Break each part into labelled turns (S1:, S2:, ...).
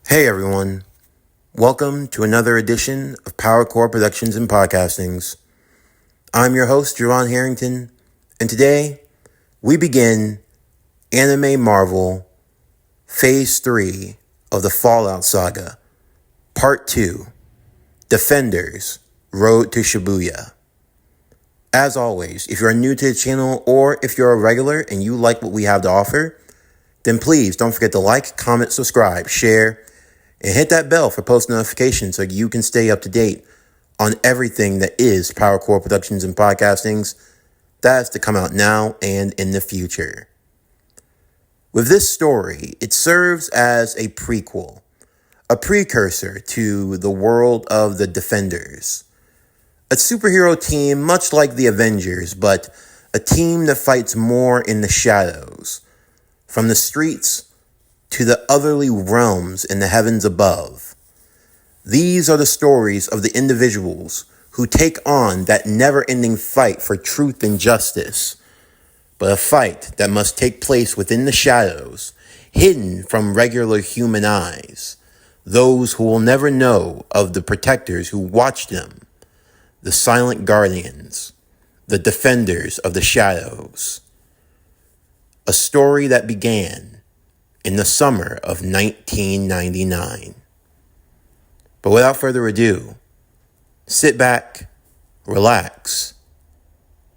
S1: Hey everyone, welcome to another edition of PowerCore Productions and Podcastings. I'm your host, Jerron Harrington, and today we begin Anime Marvel Phase 3 of the Fallout Saga, Part 2, Defenders, Road to Shibuya. As always, if you're new to the channel or if you're a regular and you like what we have to offer, then please don't forget to like, comment, subscribe, share, and hit that bell for post notifications so you can stay up to date on everything that is PowerCore Productions and Podcastings that is to come out now and in the future. With this story, it serves as a prequel, a precursor to the world of the Defenders. A superhero team much like the Avengers, but a team that fights more in the shadows, from the streets to the otherly realms in the heavens above. These are the stories of the individuals who take on that never-ending fight for truth and justice, but a fight that must take place within the shadows, hidden from regular human eyes, those who will never know of the protectors who watch them, the silent guardians, the defenders of the shadows. A story that began in the summer of 1999. But without further ado, sit back, relax,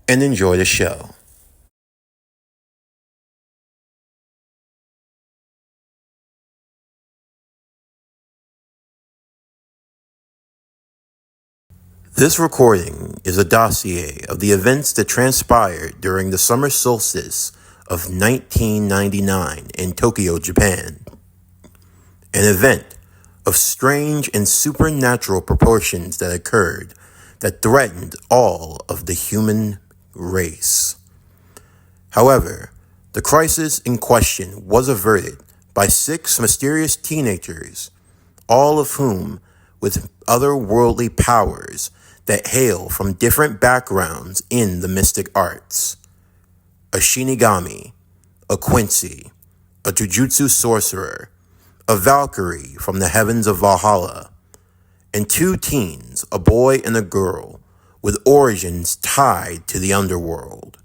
S1: and enjoy the show. This recording is a dossier of the events that transpired during the summer solstice of 1999 in Tokyo, Japan. An event of strange and supernatural proportions that occurred that threatened all of the human race. However, the crisis in question was averted by 6 mysterious teenagers, all of whom with otherworldly powers that hail from different backgrounds in the mystic arts. A Shinigami, a Quincy, a Jujutsu sorcerer, a Valkyrie from the heavens of Valhalla, and 2 teens, a boy and a girl, with origins tied to the underworld.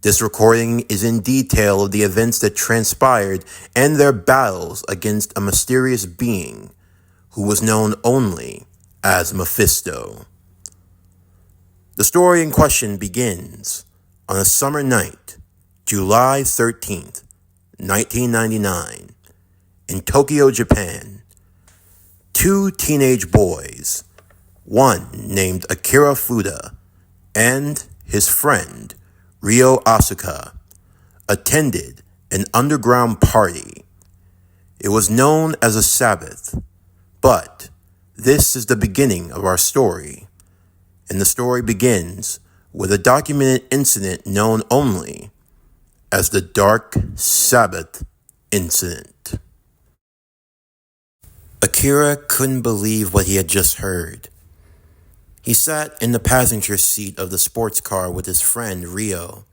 S1: This recording is in detail of the events that transpired and their battles against a mysterious being who was known only as Mephisto. The story in question begins on a summer night, July 13th, 1999, in Tokyo, Japan. 2 teenage boys, one named Akira Fuda and his friend Ryo Asuka, attended an underground party. It was known as a sabbath, but this is the beginning of our story, and the story begins with a documented incident known only as the Dark Sabbath Incident. Akira couldn't believe what he had just heard. He sat in the passenger seat of the sports car with his friend Ryo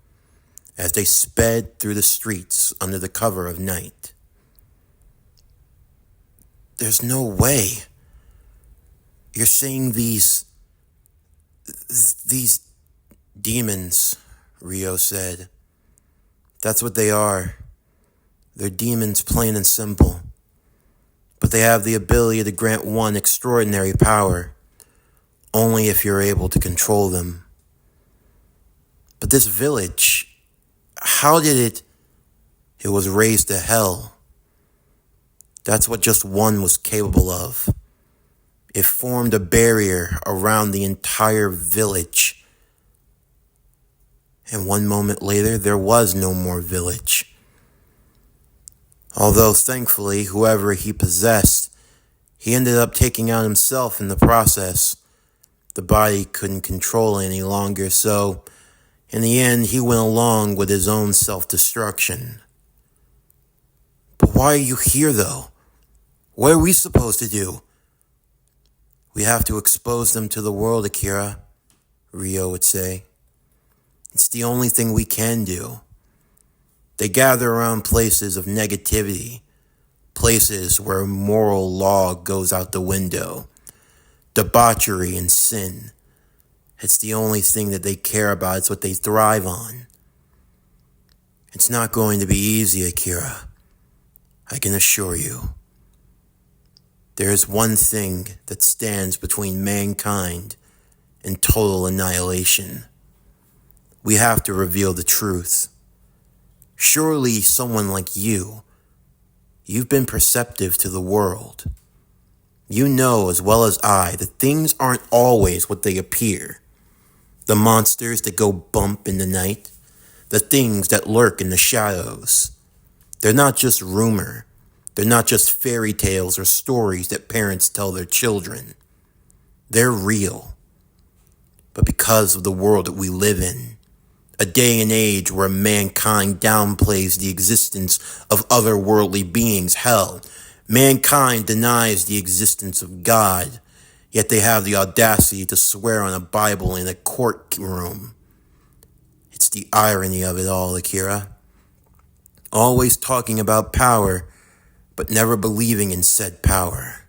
S1: as they sped through the streets under the cover of night. There's no way. You're seeing these demons, Ryo said. That's what they are. They're demons, plain and simple. But they have the ability to grant one extraordinary power, only if you're able to control them. But this village, how did it was raised to hell. That's what just one was capable of. It formed a barrier around the entire village. And one moment later, there was no more village. Although, thankfully, whoever he possessed, he ended up taking out himself in the process. The body couldn't control it any longer, so in the end, he went along with his own self-destruction. But why are you here, though? What are we supposed to do? We have to expose them to the world, Akira, Ryo would say. It's the only thing we can do. They gather around places of negativity, Places where moral law goes out the window. Debauchery and sin. It's the only thing that they care about. It's what they thrive on. It's not going to be easy, Akira. I can assure you. There is one thing that stands between mankind and total annihilation. We have to reveal the truth. Surely someone like you've been perceptive to the world. You know as well as I that things aren't always what they appear. The monsters that go bump in the night, the things that lurk in the shadows. They're not just rumor. They're not just fairy tales or stories that parents tell their children. They're real. But because of the world that we live in, a day and age where mankind downplays the existence of otherworldly beings, hell, mankind denies the existence of God, yet they have the audacity to swear on a Bible in a courtroom. It's the irony of it all, Akira. Always talking about power, but never believing in said power.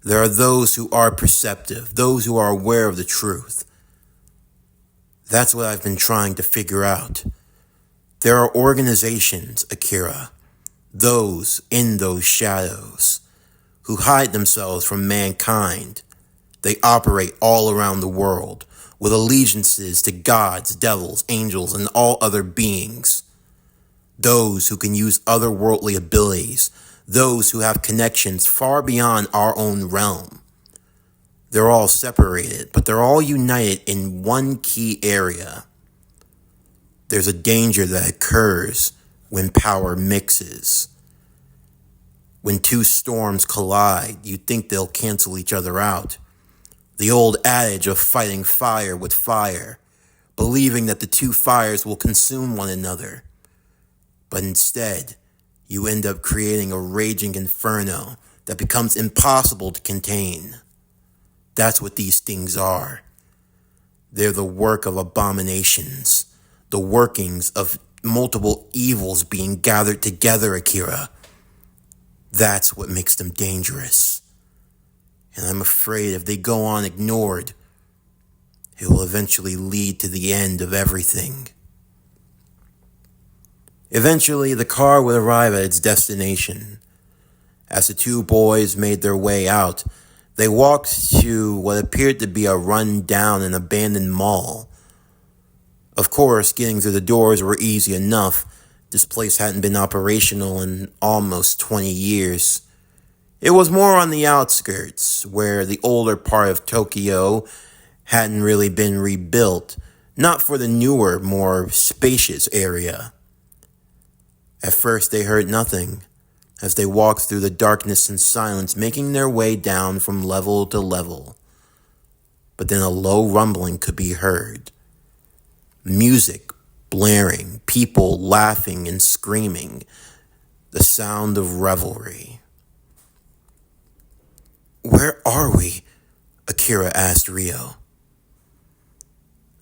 S1: There are those who are perceptive, those who are aware of the truth. That's what I've been trying to figure out. There are organizations, Akira, those in those shadows, who hide themselves from mankind. They operate all around the world with allegiances to gods, devils, angels, and all other beings. Those who can use otherworldly abilities, those who have connections far beyond our own realm. They're all separated, but they're all united in one key area. There's a danger that occurs when power mixes. When two storms collide, you think they'll cancel each other out. The old adage of fighting fire with fire, believing that the two fires will consume one another. But instead, you end up creating a raging inferno that becomes impossible to contain. That's what these things are. They're the work of abominations, the workings of multiple evils being gathered together, Akira. That's what makes them dangerous. And I'm afraid if they go on ignored, it will eventually lead to the end of everything. Eventually, the car would arrive at its destination. As the two boys made their way out, they walked to what appeared to be a run-down and abandoned mall. Of course, getting through the doors were easy enough. This place hadn't been operational in almost 20 years. It was more on the outskirts, where the older part of Tokyo hadn't really been rebuilt, not for the newer, more spacious area. At first they heard nothing, as they walked through the darkness and silence, making their way down from level to level. But then a low rumbling could be heard. Music blaring, people laughing and screaming, the sound of revelry. "Where are we?" Akira asked Rio.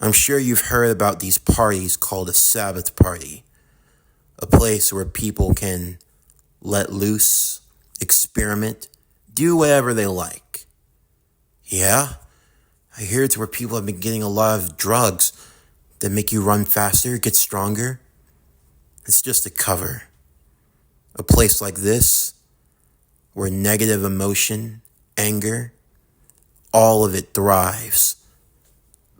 S1: "I'm sure you've heard about these parties called a Sabbath party. A place where people can let loose, experiment, do whatever they like." "Yeah? I hear it's where people have been getting a lot of drugs that make you run faster, get stronger." "It's just a cover. A place like this, where negative emotion, anger, all of it thrives.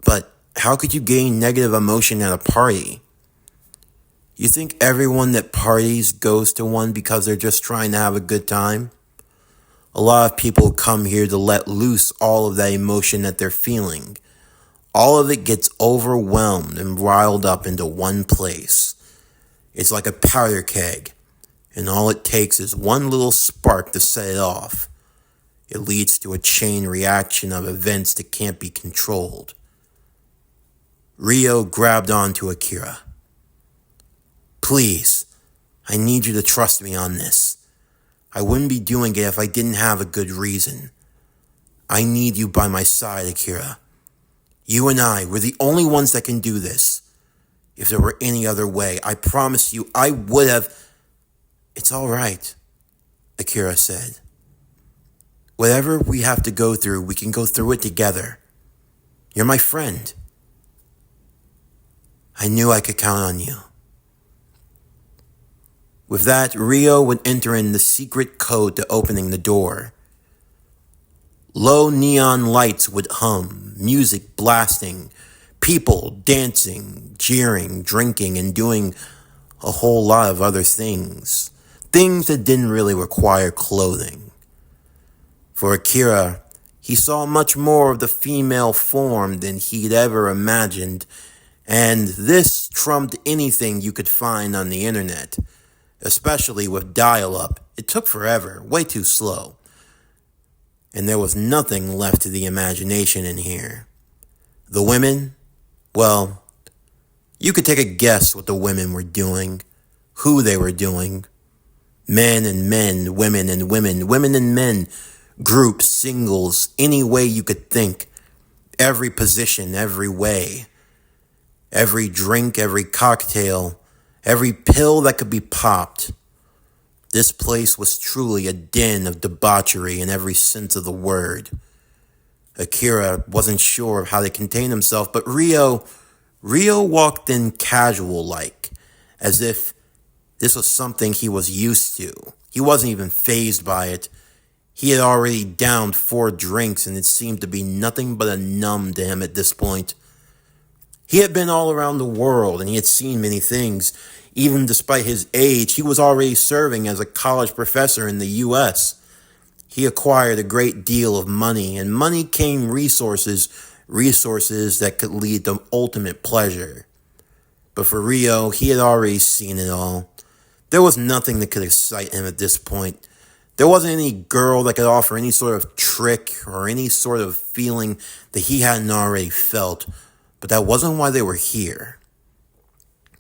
S1: But how could you gain negative emotion at a party? You think everyone that parties goes to one because they're just trying to have a good time? A lot of people come here to let loose all of that emotion that they're feeling. All of it gets overwhelmed and riled up into one place. It's like a powder keg, and all it takes is one little spark to set it off. It leads to a chain reaction of events that can't be controlled." Rio grabbed onto Akira. "Please, I need you to trust me on this. I wouldn't be doing it if I didn't have a good reason. I need you by my side, Akira. You and I, we're the only ones that can do this. If there were any other way, I promise you I would have..." "It's all right. Akira said. Whatever we have to go through, we can go through it together. You're my friend. I knew I could count on you. With that, Rio would enter in the secret code to opening the door. Low neon lights would hum, music blasting, people dancing, jeering, drinking, and doing a whole lot of other things. Things that didn't really require clothing. For Akira, he saw much more of the female form than he'd ever imagined, and this trumped anything you could find on the internet. Especially with dial-up, it took forever, way too slow. And there was nothing left to the imagination in here. The women, well, you could take a guess what the women were doing, who they were doing. Men and men, women and women, women and men, groups, singles, any way you could think. Every position, every way. Every drink, every cocktail, every pill that could be popped. This place was truly a den of debauchery in every sense of the word. Akira wasn't sure of how to contain himself, but Rio walked in casual-like, as if this was something he was used to. He wasn't even fazed by it. He had already downed 4 drinks, and it seemed to be nothing but a numb to him at this point. He had been all around the world, and he had seen many things. Even despite his age, he was already serving as a college professor in the U.S. He acquired a great deal of money, and money came resources that could lead to ultimate pleasure. But for Rio, he had already seen it all. There was nothing that could excite him at this point. There wasn't any girl that could offer any sort of trick or any sort of feeling that he hadn't already felt. But that wasn't why they were here.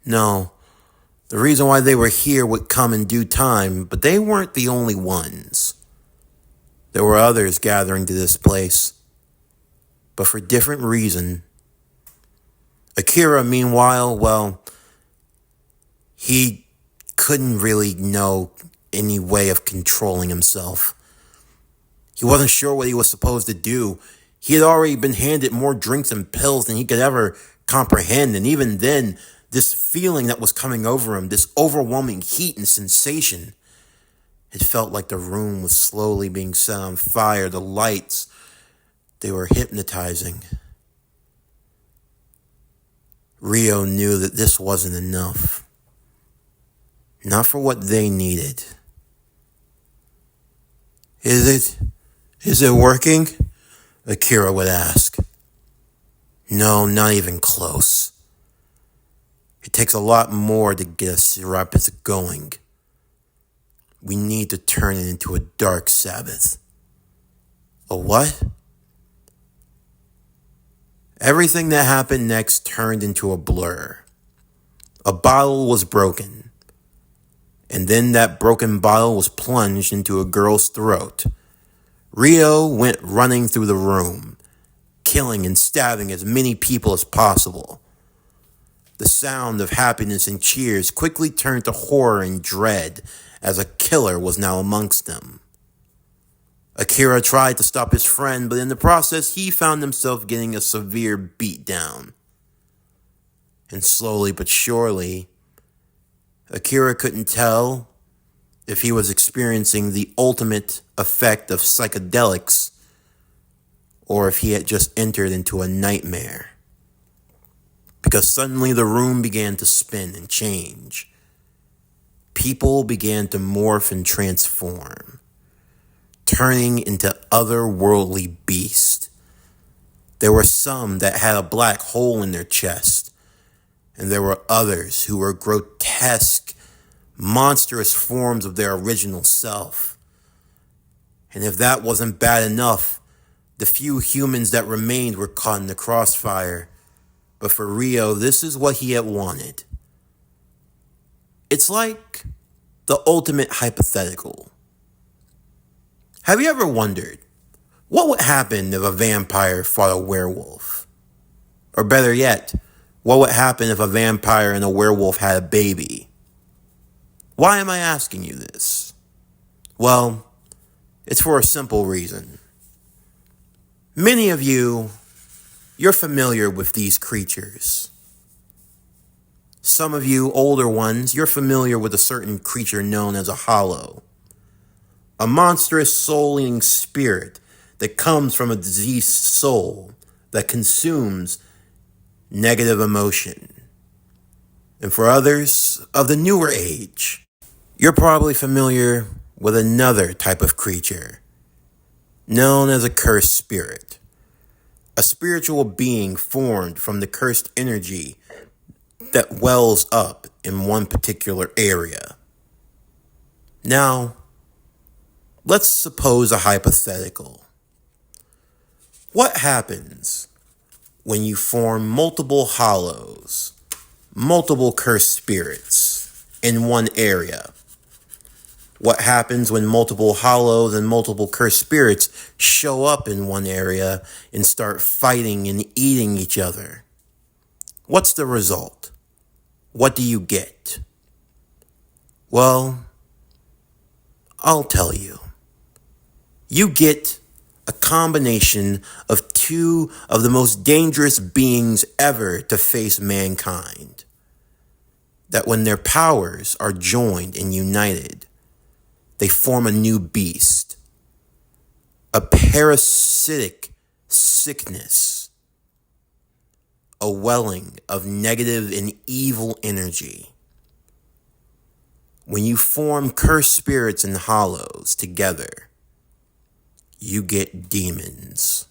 S1: No, the reason why they were here would come in due time, but they weren't the only ones. There were others gathering to this place, but for different reason. Akira, meanwhile, well, he couldn't really know any way of controlling himself. He wasn't sure what he was supposed to do. He had already been handed more drinks and pills than he could ever comprehend, and even then, this feeling that was coming over him, this overwhelming heat and sensation, it felt like the room was slowly being set on fire. The lights, they were hypnotizing. Rio knew that this wasn't enough. Not for what they needed. Is it working? Akira would ask. No, not even close. It takes a lot more to get us rapids going. We need to turn it into a dark sabbath. A what? Everything that happened next turned into a blur. A bottle was broken, and then that broken bottle was plunged into a girl's throat. Rio went running through the room, killing and stabbing as many people as possible. The sound of happiness and cheers quickly turned to horror and dread as a killer was now amongst them. Akira tried to stop his friend, but in the process, he found himself getting a severe beatdown. And slowly but surely, Akira couldn't tell if he was experiencing the ultimate effect of psychedelics or if he had just entered into a nightmare. Because suddenly the room began to spin and change. People began to morph and transform, turning into otherworldly beasts. There were some that had a black hole in their chest, and there were others who were grotesque, monstrous forms of their original self. And if that wasn't bad enough, the few humans that remained were caught in the crossfire. But for Rio, this is what he had wanted. It's like the ultimate hypothetical. Have you ever wondered, what would happen if a vampire fought a werewolf? Or better yet, what would happen if a vampire and a werewolf had a baby? Why am I asking you this? Well, it's for a simple reason. Many of you're familiar with these creatures. Some of you older ones, you're familiar with a certain creature known as a hollow. A monstrous soul-eating spirit that comes from a diseased soul that consumes negative emotion. And for others of the newer age, you're probably familiar with another type of creature known as a cursed spirit. A spiritual being formed from the cursed energy that wells up in one particular area. Now, let's suppose a hypothetical. What happens when you form multiple hollows, multiple cursed spirits in one area? What happens when multiple hollows and multiple cursed spirits show up in one area and start fighting and eating each other? What's the result? What do you get? Well, I'll tell you. You get a combination of two of the most dangerous beings ever to face mankind. That when their powers are joined and united, they form a new beast. A parasitic sickness. A welling of negative and evil energy. When you form cursed spirits and hollows together, you get demons.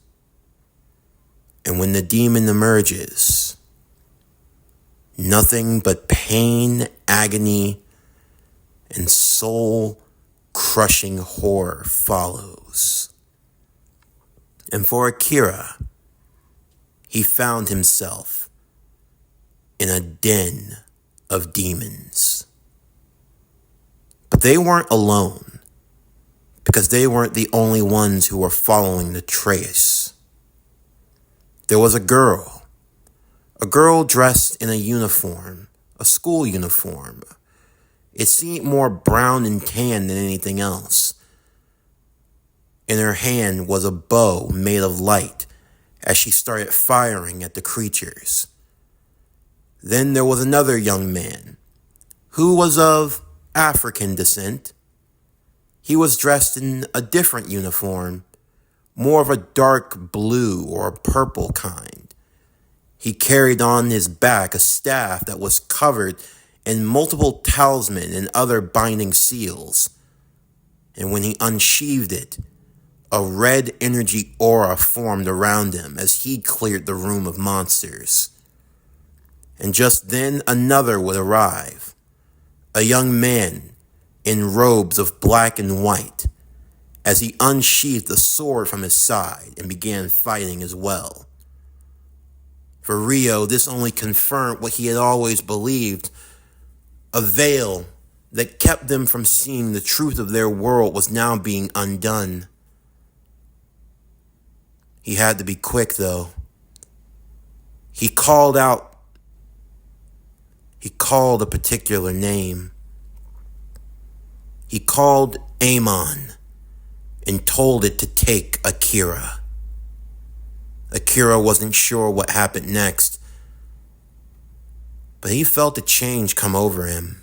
S1: And when the demon emerges, nothing but pain, agony, and soul-crushing horror follows. And for Akira, he found himself in a den of demons. But they weren't alone, because they weren't the only ones who were following the trace. There was a girl dressed in a uniform, a school uniform. It seemed more brown and tan than anything else. In her hand was a bow made of light as she started firing at the creatures. Then there was another young man who was of African descent. He was dressed in a different uniform, more of a dark blue or a purple kind. He carried on his back a staff that was covered in multiple talisman and other binding seals. And when he unsheathed it, a red energy aura formed around him as he cleared the room of monsters. And just then another would arrive, a young man in robes of black and white, as he unsheathed the sword from his side and began fighting as well. For Rio, this only confirmed what he had always believed. A veil that kept them from seeing the truth of their world was now being undone. He had to be quick, though. He called a particular name. He called Amon and told it to take Akira. Akira wasn't sure what happened next, but he felt a change come over him.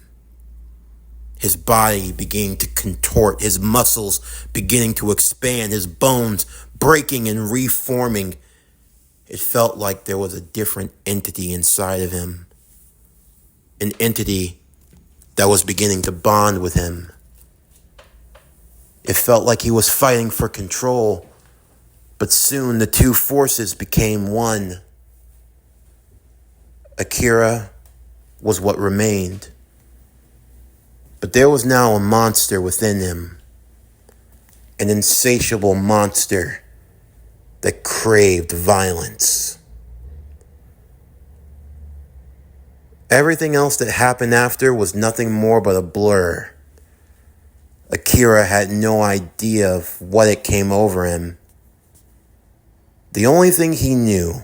S1: His body beginning to contort, his muscles beginning to expand, his bones breaking and reforming. It felt like there was a different entity inside of him. An entity that was beginning to bond with him. It felt like he was fighting for control, but soon the two forces became one. Akira was what remained. But there was now a monster within him. An insatiable monster that craved violence. Everything else that happened after was nothing more but a blur. Akira had no idea of what it came over him. The only thing he knew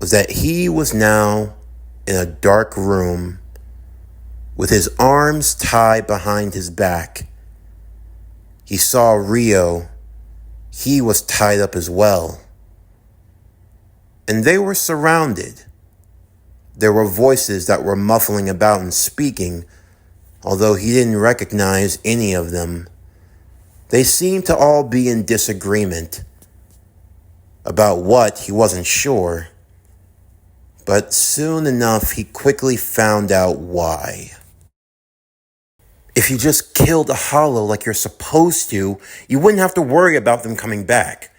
S1: was that he was now in a dark room with his arms tied behind his back He saw Rio. He was tied up as well. And they were surrounded. There were voices that were muffling about and speaking, although he didn't recognize any of them. They seemed to all be in disagreement. About what, he wasn't sure. But soon enough, he quickly found out why. If you just killed a hollow like you're supposed to, you wouldn't have to worry about them coming back.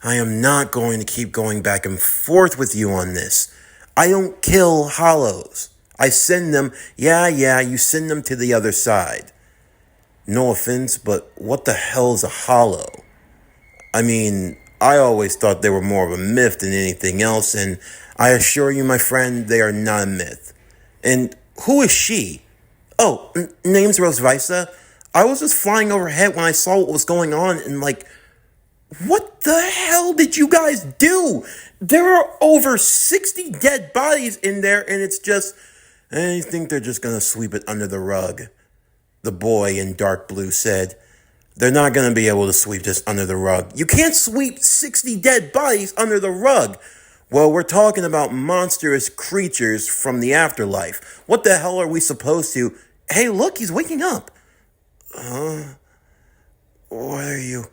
S1: I am not going to keep going back and forth with you on this. I don't kill hollows. I send them, you send them to the other side. No offense, but what the hell is a hollow? I mean, I always thought they were more of a myth than anything else, and I assure you, my friend, they are not a myth. And who is she? Oh, name's Rosvisa. I was just flying overhead when I saw what was going on, and what the hell did you guys do? There are over 60 dead bodies in there, and it's just, I think they're just gonna sweep it under the rug. The boy in dark blue said, they're not gonna be able to sweep this under the rug. You can't sweep 60 dead bodies under the rug. Well, we're talking about monstrous creatures from the afterlife. What the hell are we supposed to? Hey, look, he's waking up. What are you?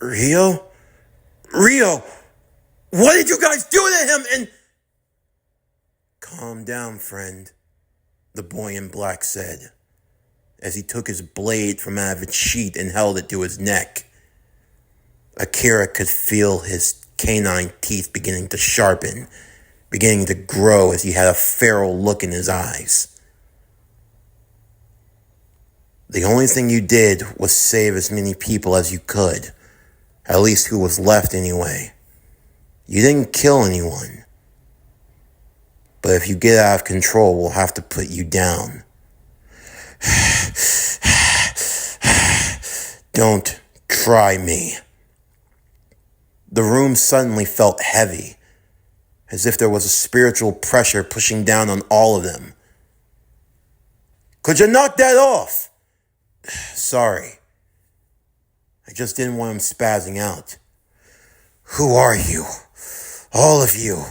S1: Rio? Rio! What did you guys do to him? And calm down, friend, the boy in black said, as he took his blade from out of its sheath and held it to his neck. Akira could feel his canine teeth beginning to sharpen, beginning to grow as he had a feral look in his eyes. The only thing you did was save as many people as you could, at least who was left anyway. You didn't kill anyone. But if you get out of control, we'll have to put you down. Don't try me. The room suddenly felt heavy, as if there was a spiritual pressure pushing down on all of them. Could you knock that off? Sorry. I just didn't want him spazzing out. Who are you? All of you.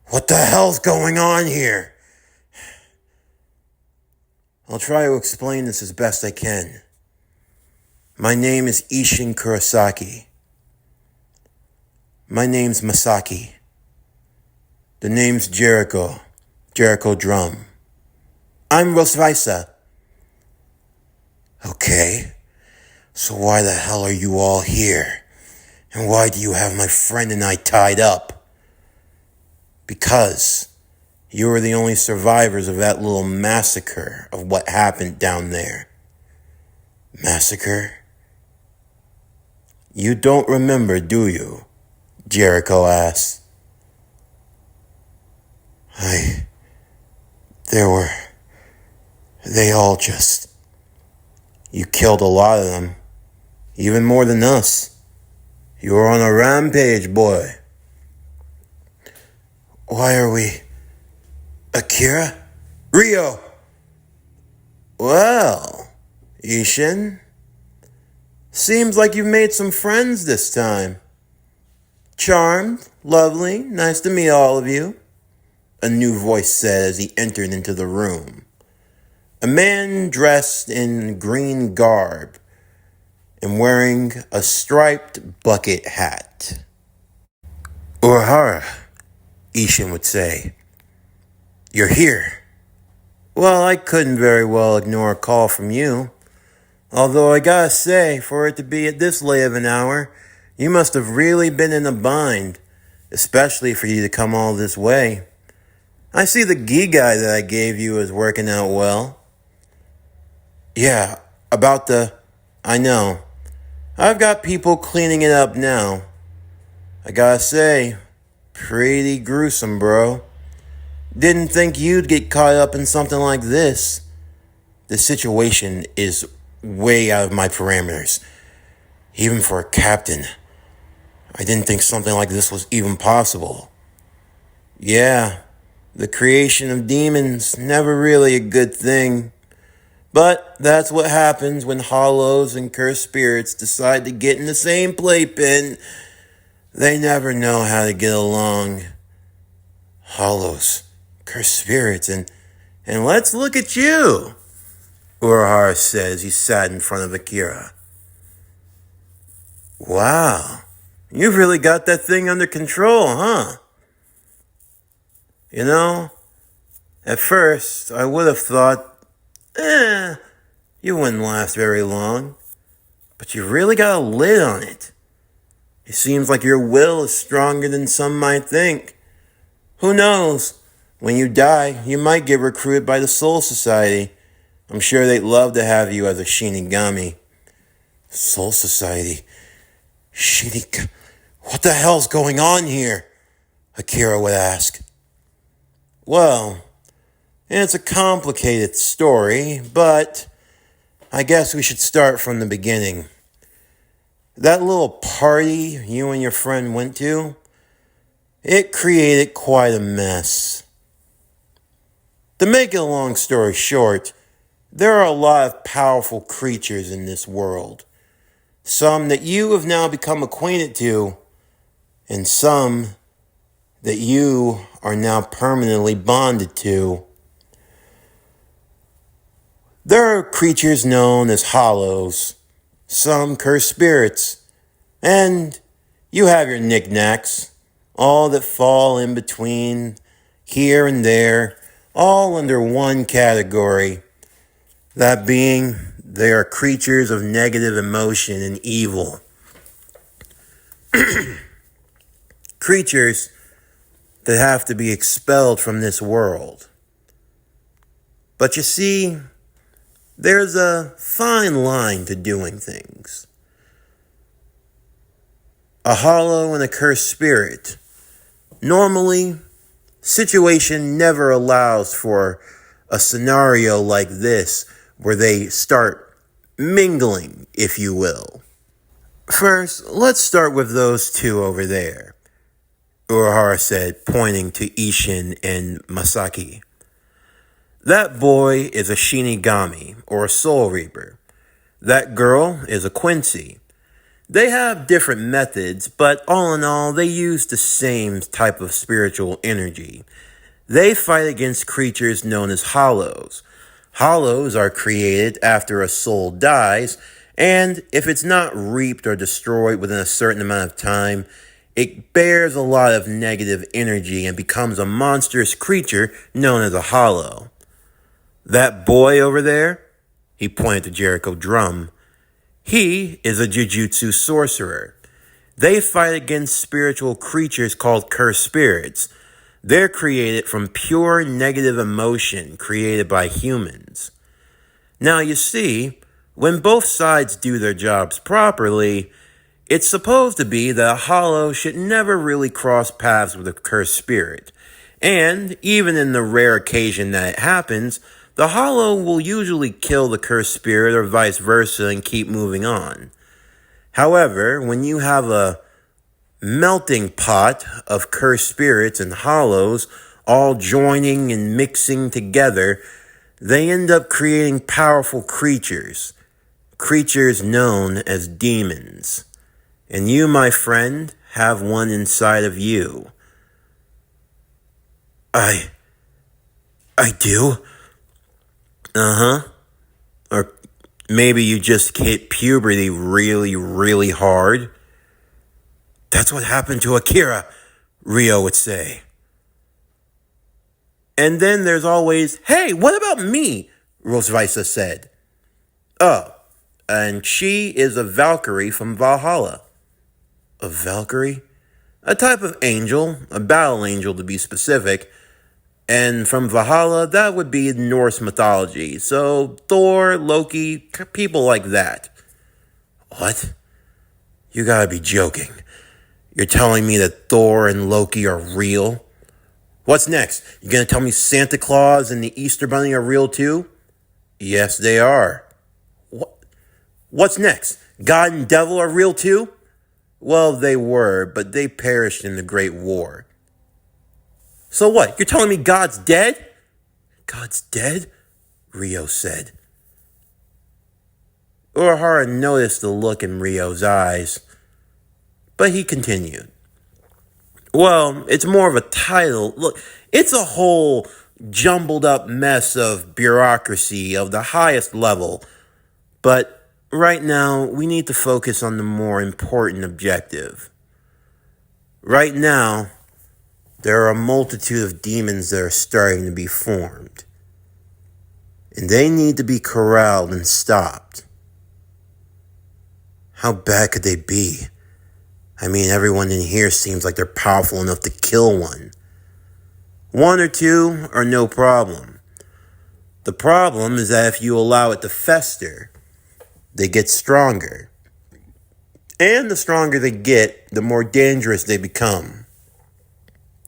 S1: What the hell's going on here? I'll try to explain this as best I can. My name is Ishin Kurosaki. My name's Masaki. The name's Jericho Drum. I'm Rosvisa. Okay, so why the hell are you all here? And why do you have my friend and I tied up? Because you were the only survivors of that little massacre of what happened down there. Massacre? You don't remember, do you? Jericho asked. They all just... You killed a lot of them. Even more than us. You were on a rampage, boy. Why are we... Akira? Rio! Well, Ishin, seems like you've made some friends this time. Charmed, lovely, nice to meet all of you, a new voice said as he entered into the room. A man dressed in green garb and wearing a striped bucket hat. Urahara, Ishin would say. You're here. Well, I couldn't very well ignore a call from you. Although I gotta say, for it to be at this late of an hour, you must have really been in a bind, especially for you to come all this way. I see the gi guy that I gave you is working out well. Yeah, I know. I've got people cleaning it up now. I gotta say, pretty gruesome, bro. Didn't think you'd get caught up in something like this. The situation is way out of my parameters. Even for a captain. I didn't think something like this was even possible. Yeah, the creation of demons, never really a good thing. But that's what happens when hollows and cursed spirits decide to get in the same playpen. They never know how to get along. Hollows, cursed spirits, and let's look at you, Urahara said as he sat in front of Akira. Wow, you've really got that thing under control, huh? You know, at first I would have thought, you wouldn't last very long. But you really got a lid on it. It seems like your will is stronger than some might think. Who knows? When you die, you might get recruited by the Soul Society. I'm sure they'd love to have you as a Shinigami. Soul Society? What the hell's going on here? Akira would ask. Well, it's a complicated story, but I guess we should start from the beginning. That little party you and your friend went to, it created quite a mess. To make a long story short, there are a lot of powerful creatures in this world. Some that you have now become acquainted to, and some that you are now permanently bonded to. There are creatures known as hollows, some cursed spirits, and you have your knickknacks, all that fall in between, here and there, all under one category. That being, they are creatures of negative emotion and evil. Creatures that have to be expelled from this world. But you see, there's a fine line to doing things. A hollow and a cursed spirit. Normally, situation never allows for a scenario like this where they start mingling, if you will. First, let's start with those two over there, Urahara said, pointing to Ishin and Masaki. That boy is a Shinigami, or a Soul Reaper. That girl is a Quincy. They have different methods, but all in all, they use the same type of spiritual energy. They fight against creatures known as hollows. Hollows are created after a soul dies, and if it's not reaped or destroyed within a certain amount of time, it bears a lot of negative energy and becomes a monstrous creature known as a hollow. That boy over there, he pointed to Jericho Drum, he is a jujutsu sorcerer. They fight against spiritual creatures called cursed spirits. They're created from pure negative emotion created by humans. Now you see, when both sides do their jobs properly, it's supposed to be that a hollow should never really cross paths with a cursed spirit. And even in the rare occasion that it happens, the hollow will usually kill the cursed spirit or vice versa and keep moving on. However, when you have a melting pot of cursed spirits and hollows all joining and mixing together, they end up creating powerful creatures known as demons. And you, my friend, have one inside of you. I do? Or maybe you just hit puberty really, really hard. That's what happened to Akira, Rio would say. And then there's always, hey, what about me? Rosvisa said. Oh, and she is a Valkyrie from Valhalla. A Valkyrie? A type of angel, a battle angel to be specific. And from Valhalla, that would be Norse mythology. So Thor, Loki, people like that. What? You gotta be joking. You're telling me that Thor and Loki are real? What's next? You gonna tell me Santa Claus and the Easter Bunny are real too? Yes, they are. What's next? God and devil are real too? Well, they were, but they perished in the Great War. So what? You're telling me God's dead? God's dead? Rio said. Urahara noticed the look in Ryo's eyes, but he continued. Well, it's more of a title. Look, it's a whole jumbled up mess of bureaucracy of the highest level. But right now, we need to focus on the more important objective. Right now, there are a multitude of demons that are starting to be formed. And they need to be corralled and stopped. How bad could they be? I mean, everyone in here seems like they're powerful enough to kill one. One or two are no problem. The problem is that if you allow it to fester, they get stronger. And the stronger they get, the more dangerous they become.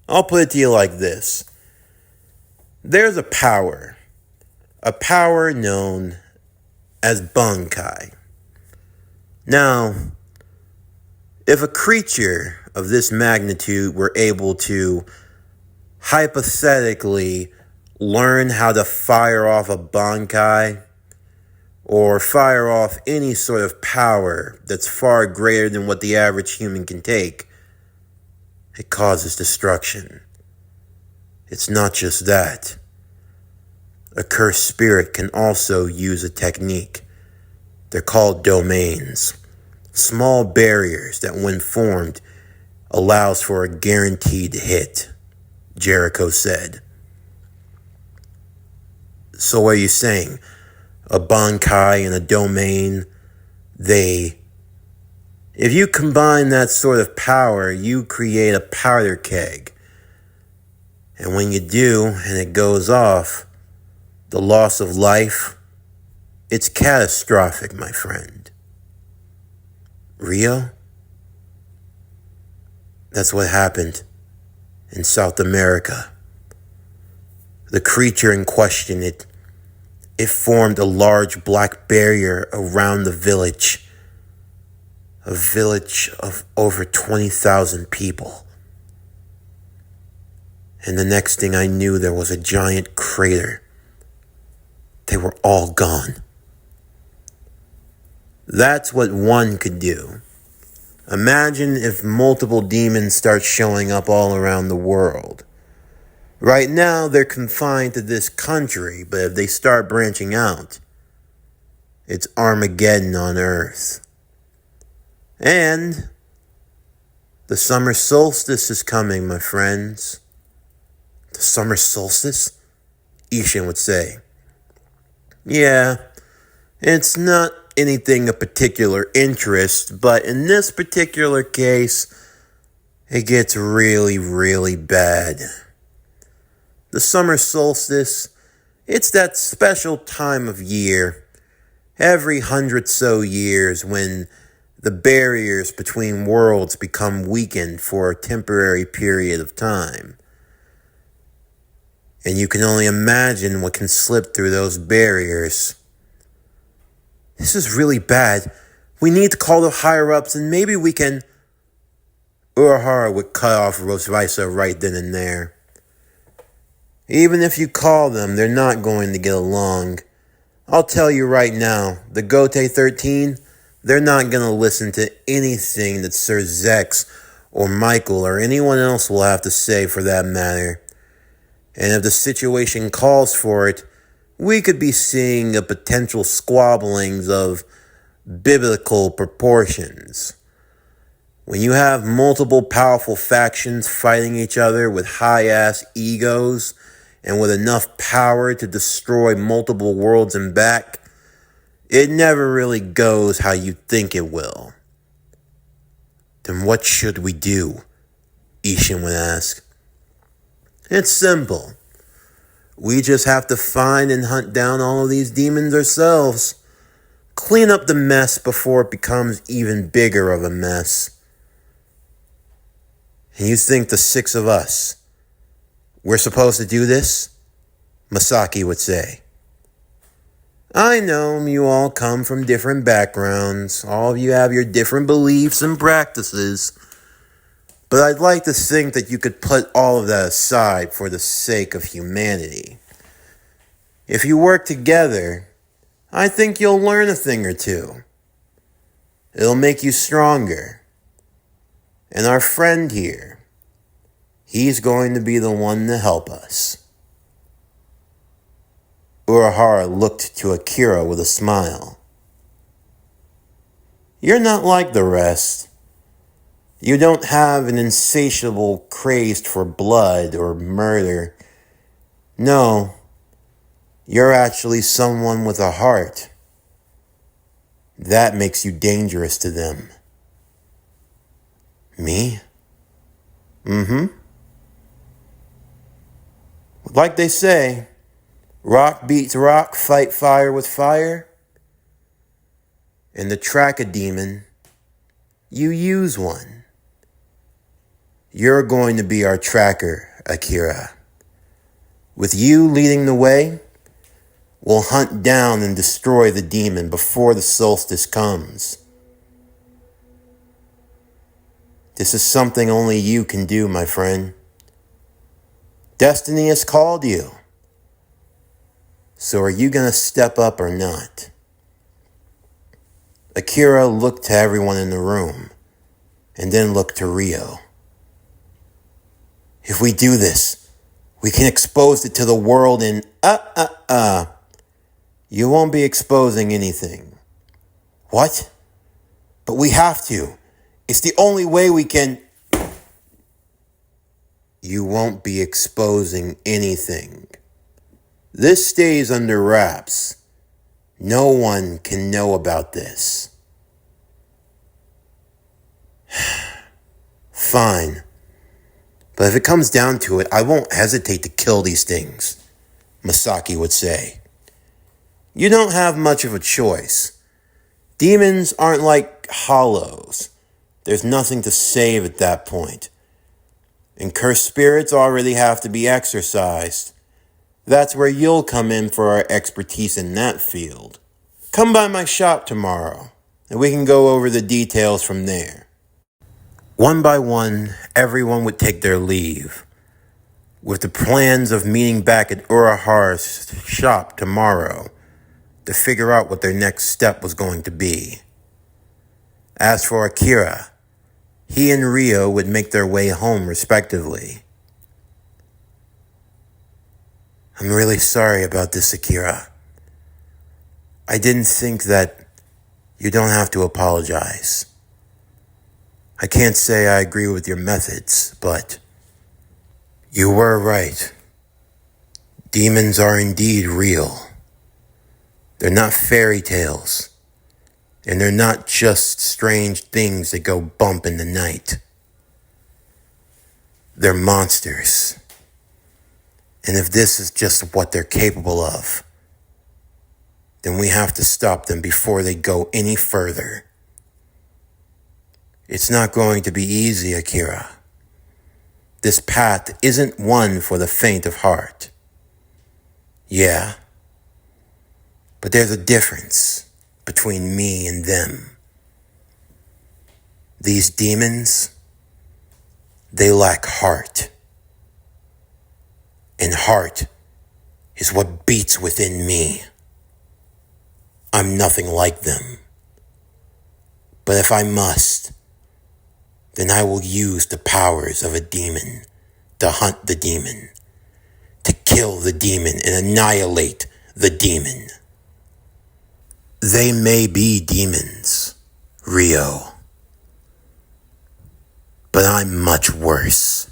S1: I'll put it to you like this. There's a power known as Bankai. Now, if a creature of this magnitude were able to hypothetically learn how to fire off a Bankai, or fire off any sort of power that's far greater than what the average human can take, it causes destruction. It's not just that. A cursed spirit can also use a technique. They're called domains. Small barriers that, when formed, allows for a guaranteed hit, Jericho said. So what are you saying? A Bankai and a domain, if you combine that sort of power, you create a powder keg. And when you do, and it goes off, the loss of life, it's catastrophic, my friend. Ryo? That's what happened in South America. The creature in question, it formed a large black barrier around the village. A village of over 20,000 people. And the next thing I knew, there was a giant crater. They were all gone. That's what one could do. Imagine if multiple demons start showing up all around the world. Right now, they're confined to this country, but if they start branching out, it's Armageddon on Earth. And the summer solstice is coming, my friends. The summer solstice? Ishin would say. Yeah, it's not anything of particular interest, but in this particular case, it gets really, really bad. The summer solstice, it's that special time of year, every 100 so years when the barriers between worlds become weakened for a temporary period of time. And you can only imagine what can slip through those barriers. This is really bad. We need to call the higher-ups and maybe we can... Urahara would cut off Rosvaisa right then and there. Even if you call them, they're not going to get along. I'll tell you right now, the Gote 13, they're not going to listen to anything that Sir Zex or Michael or anyone else will have to say for that matter. And if the situation calls for it, we could be seeing a potential squabblings of biblical proportions. When you have multiple powerful factions fighting each other with high-ass egos and with enough power to destroy multiple worlds and back, it never really goes how you think it will. Then what should we do? Ishin would ask. It's simple. We just have to find and hunt down all of these demons ourselves. Clean up the mess before it becomes even bigger of a mess. And you think the 6 of us, we're supposed to do this? Masaki would say. I know you all come from different backgrounds. All of you have your different beliefs and practices. But I'd like to think that you could put all of that aside for the sake of humanity. If you work together, I think you'll learn a thing or two. It'll make you stronger. And our friend here, he's going to be the one to help us. Urahara looked to Akira with a smile. You're not like the rest. You don't have an insatiable craze for blood or murder. No, you're actually someone with a heart. That makes you dangerous to them. Me? Like they say, rock beats rock, fight fire with fire. And to track a demon, you use one. You're going to be our tracker, Akira. With you leading the way, we'll hunt down and destroy the demon before the solstice comes. This is something only you can do, my friend. Destiny has called you. So are you going to step up or not? Akira looked to everyone in the room and then looked to Rio. If we do this, we can expose it to the world and You won't be exposing anything. What? But we have to. It's the only way we can... You won't be exposing anything. This stays under wraps. No one can know about this. Fine. But if it comes down to it, I won't hesitate to kill these things, Masaki would say. You don't have much of a choice. Demons aren't like hollows. There's nothing to save at that point. And cursed spirits already have to be exorcised. That's where you'll come in for our expertise in that field. Come by my shop tomorrow, and we can go over the details from there. One by one, everyone would take their leave, with the plans of meeting back at Urahara's shop tomorrow to figure out what their next step was going to be. As for Akira, he and Rio would make their way home respectively. I'm really sorry about this, Akira. I didn't think that you don't have to apologize. I can't say I agree with your methods, but you were right. Demons are indeed real. They're not fairy tales, and they're not just strange things that go bump in the night. They're monsters. And if this is just what they're capable of, then we have to stop them before they go any further. It's not going to be easy, Akira. This path isn't one for the faint of heart. Yeah, but there's a difference between me and them. These demons, they lack heart. And heart is what beats within me. I'm nothing like them. But if I must, then I will use the powers of a demon to hunt the demon, to kill the demon and annihilate the demon. They may be demons, Rio, but I'm much worse.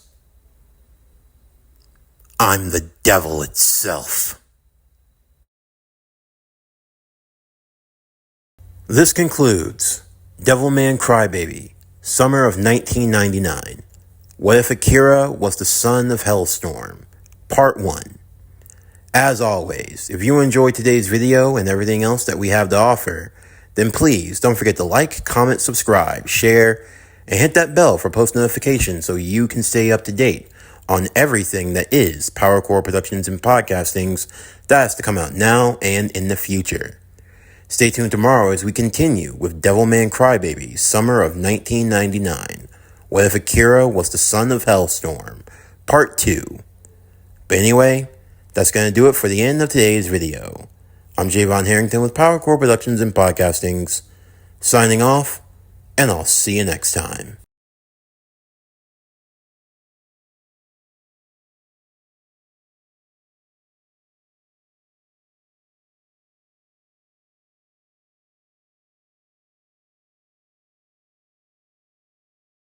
S1: I'm the devil itself. This concludes Devilman Crybaby, summer of 1999. What if Akira was the son of Hellstorm? Part 1. As always, if you enjoyed today's video and everything else that we have to offer, then please don't forget to like, comment, subscribe, share, and hit that bell for post notifications so you can stay up to date on everything that is PowerCore Productions and Podcastings that has to come out now and in the future. Stay tuned tomorrow as we continue with Devilman Crybaby, summer of 1999. What if Akira was the son of Hellstorm? Part 2. But anyway, that's going to do it for the end of today's video. I'm Javon Harrington with Power Core Productions and Podcastings, signing off, and I'll see you next time.